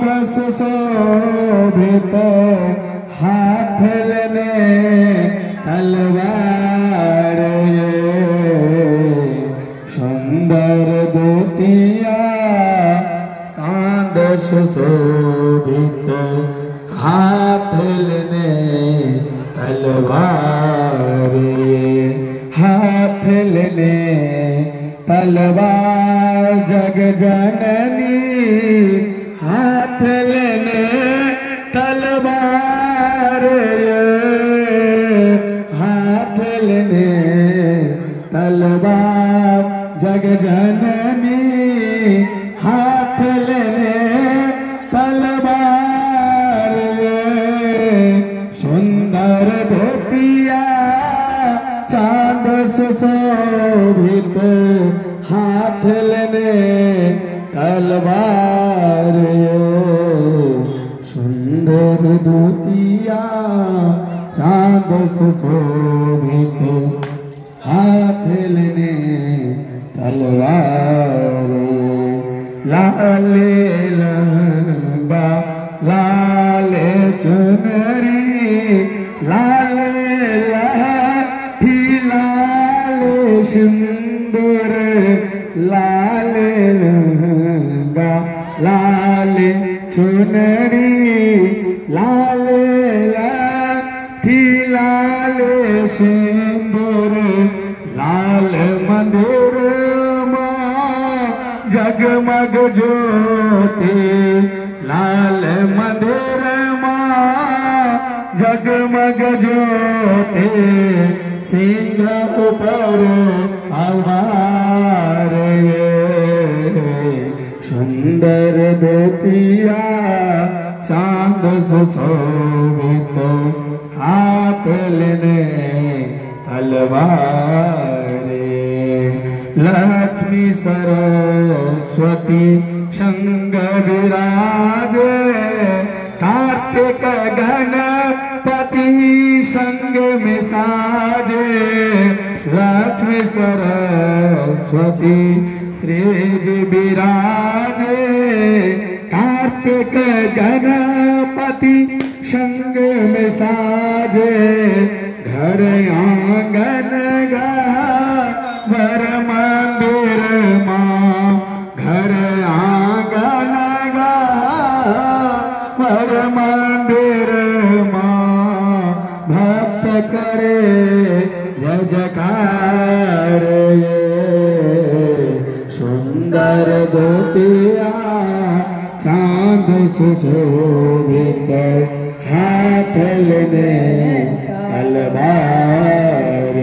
बस शोभित हाथ लेने तलवार सुंदर दूतिया सांद सुशोभित हाथ लेने तलवार हाथ लेने तलवार जग जननी हाथ लेने तलवार हाथ लेने तलवार जग जननी हाथ लेने तलवार सुंदर धोतिया चांद सुशोभित हाथ लेने तलवार सुंदर धोतिया चांद सुशोभित हाथ लेने तलवार लाले लंबा लाले चुनरी लाले लाठी लाले सिंदूर लाले लंगा लाले चुनरी लाले लाठी लाले सिंदूर लाल मंदिर जगमग ज्योति लाल मंदिर जगमग ज्योति सिंह ऊपर आवार सुंदर धोतिया चांद सुशोभित हाथ लेने तलवार लक्ष्मी सरस्वती संग विराजे कार्तिक गणपति संग में साजे लक्ष्मी सरस्वती श्रीज विराजे कार्तिक गणपति संग में साजे घर आंगन वर मंदिर माँ घर आंगन वर मंदिर माँ भक्त करे जय जयकार सुंदर धोतिया चांद सुशोभित हाथ लेने तलवार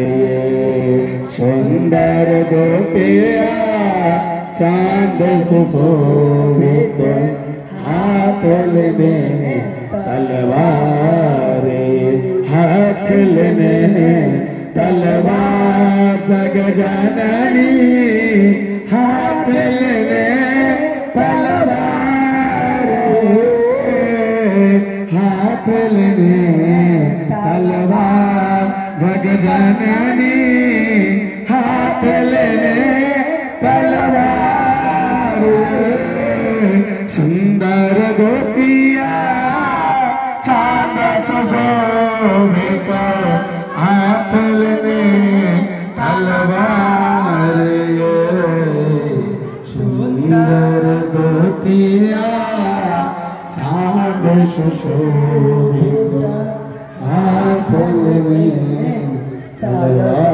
सुंदर धोतिया चांद सुशोभित हाथ लेने तलवार हाथ लेने तलवार जग जननी हाथ लेने तलवार हाथ लेने तलवार जग जननी हाथ लेने तलवार सुंदर गोपिया चांद सुशोभित हाथ लेने तलवार सुंदर गोपिया चांद सुशोभित हाथ लेने तलवार।